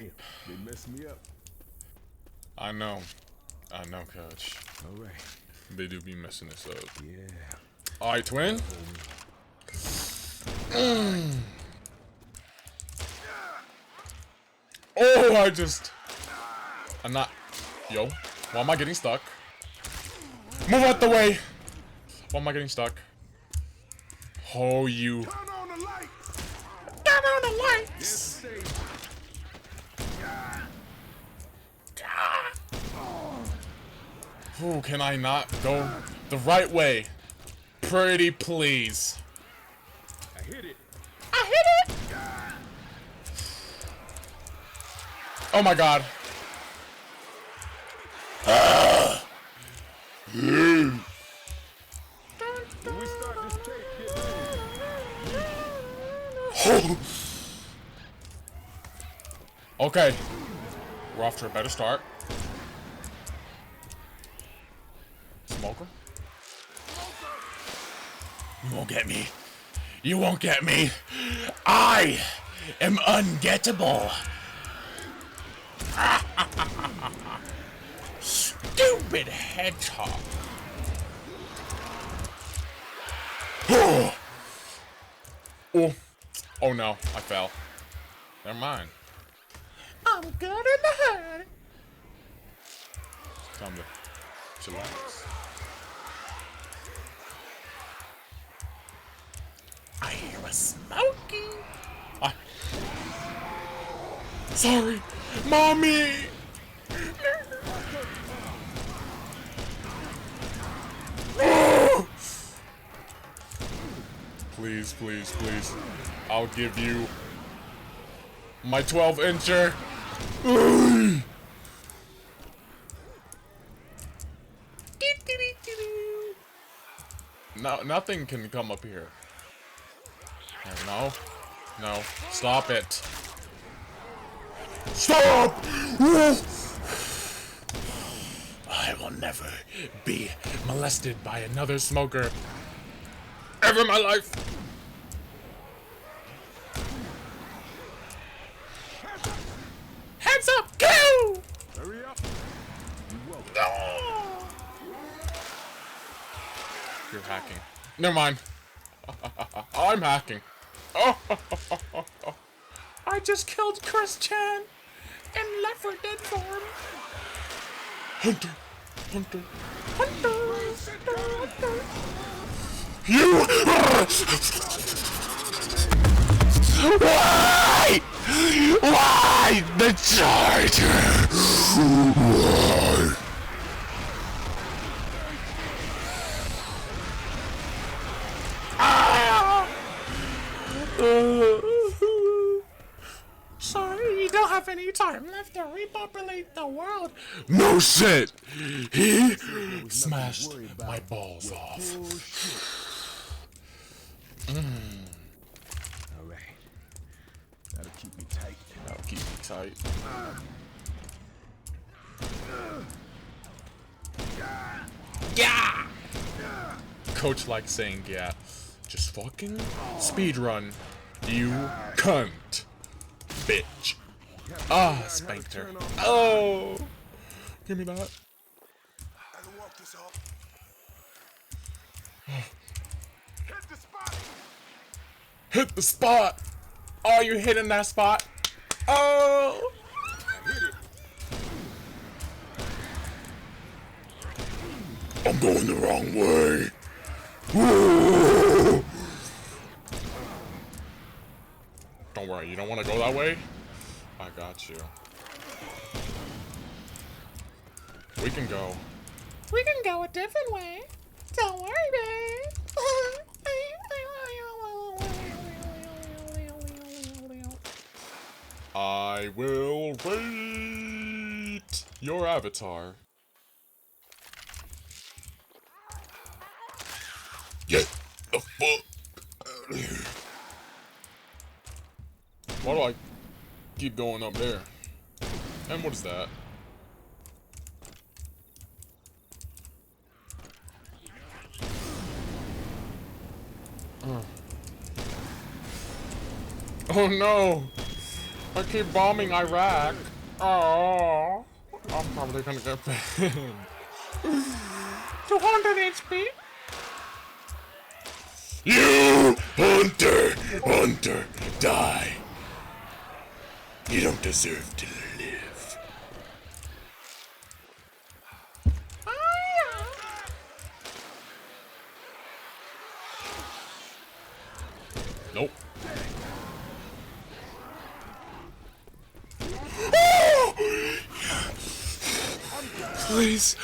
Damn, they messed me up. I know, coach. All right. They do be messing this up. Yeah. Alright, twin. Oh, I'm not. Yo, why am I getting stuck? Move out the way. Why am I getting stuck? Oh, you. Turn on the lights. Turn on the lights. Ooh, can I not go the right way? Pretty please. I hit it. I hit it! Oh my god. When we start this tape, get ready. Okay. We're off to a better start. Smoker? You won't get me. You won't get me. I am ungettable. Stupid hedgehog. Oh. Oh no, I fell. Never mind. I'm good in the head. Time to chillax. I hear a smoking. Sorry, mommy. Please, please, please. I'll give you my 12-incher. No, nothing can come up here. No. No. Stop it. Stop! I will never be molested by another smoker ever in my life. Heads up, go! Hurry up. No! You're hacking. Never mind. I'm hacking. Oh, I just killed Christian in l4d2 form. Hunter, Hunter, Hunter, Hunter. You! Why? Why the charger? Why? Sorry, you don't have any time left to repopulate the world. No shit! He smashed my balls off. Alright. That'll keep me tight. That'll keep me tight. Yeah! Coach likes saying yeah. Just fucking speedrun, you cunt. Bitch. Ah, spanked her. Oh! Give me that. I can walk this off. Hit the spot. Hit the spot! Oh, you hitting that spot? Oh! I'm going the wrong way. Whoa. Don't worry, you don't want to go that way? I got you. We can go. We can go a different way. Don't worry, babe. I will wait your avatar. Get the fuck out of here. Why do I keep going up there? And what is that? Oh no! I keep bombing Iraq. Oh, I'm probably gonna get banned. 200 HP. You hunter, die. You don't deserve to live. Nope. Please.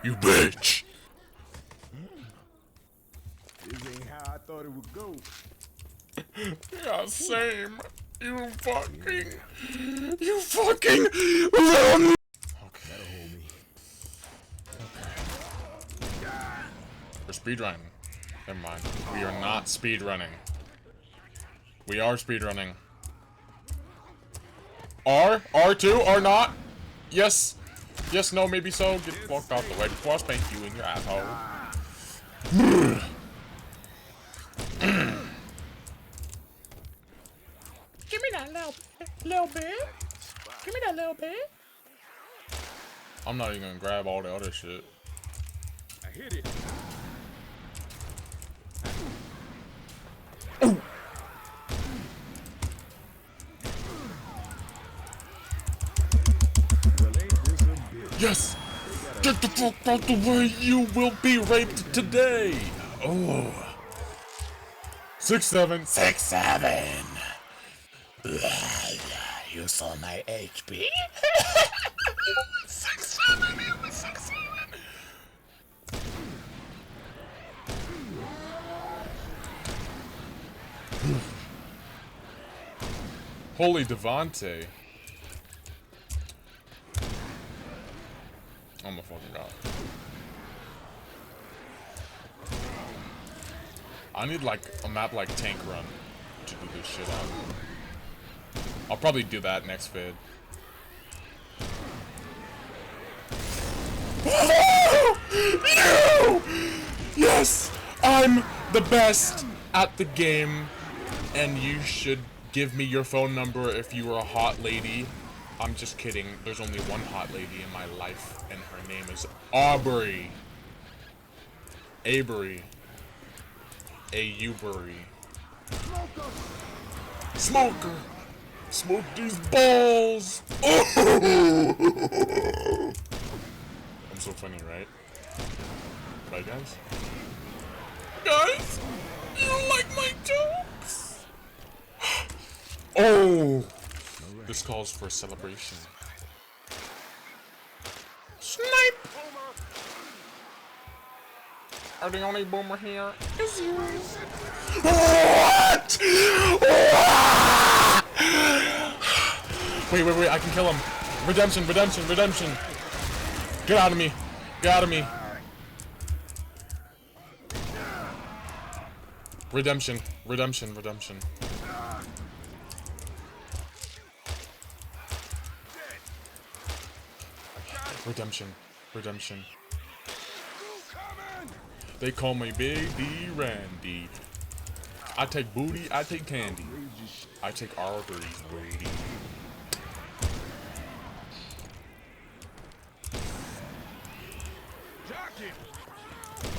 You bitch. This ain't how I thought it would go. Yeah, same. You fucking little me. Okay. We're speedrunning. Never mind. We are not speedrunning. We are speedrunning. R2, or not? Yes. Yes, no, maybe so. Get fucked out the way before I spank you in your asshole. Give me that little bit. Give me that little bit. I'm not even gonna grab all the other shit. I hit it. Ooh. Yes! Get the fuck out the way, you will be raped today! Oh. 6-7. 6-7! You saw my HP? 6-7, it was 6-7! Holy Devante. Oh my fucking god. I need like a map like Tank Run to do this shit on. I'll probably do that next vid. No! Yes! I'm the best at the game, and you should give me your phone number if you are a hot lady. I'm just kidding. There's only one hot lady in my life, and her name is Aubrey. Avery. A-U-bury. Smoker! Smoke these balls! Oh! I'm so funny, right? Right, guys? Guys? You don't like my jokes? Oh! This calls for a celebration. Snipe! Are the only boomer here is you. What? Wait, I can kill him. Redemption. Get out of me. Redemption. Redemption. They call me Big D Randy. I take booty, I take candy. I take arteries, Brady.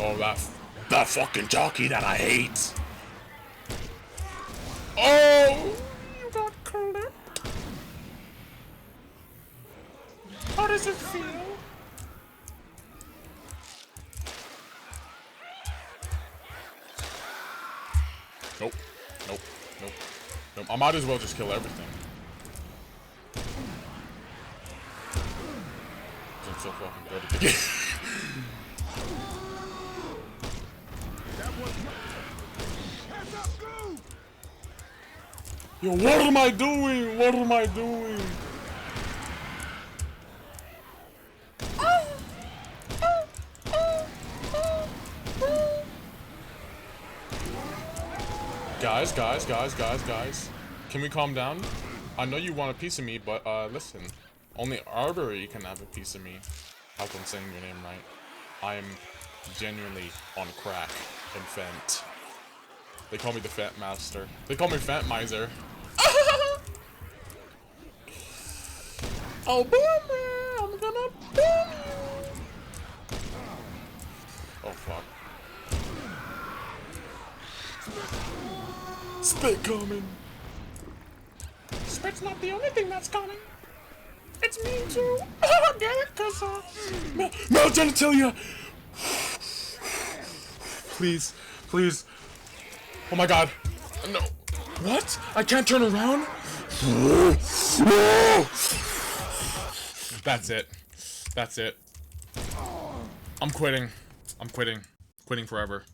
Oh, that fucking jockey that I hate. Oh, you got clipped. How does it feel? Nope. I might as well just kill everything. I'm so fucking good at the game. Yo, what am I doing? Guys. Can we calm down? I know you want a piece of me, but listen. Only Artery can have a piece of me. I hope I'm saying your name right. I am genuinely on crack and Fent. They call me the Fent Master. They call me Fent Miser. Oh, boom me! I'm gonna boom you! Oh, fuck. Spit coming! Spit's not the only thing that's coming! It's me too! Get it, cause no, genitalia! Please, please. Oh my god. No. What? I can't turn around? That's it. That's it. I'm quitting. I'm quitting. Quitting forever.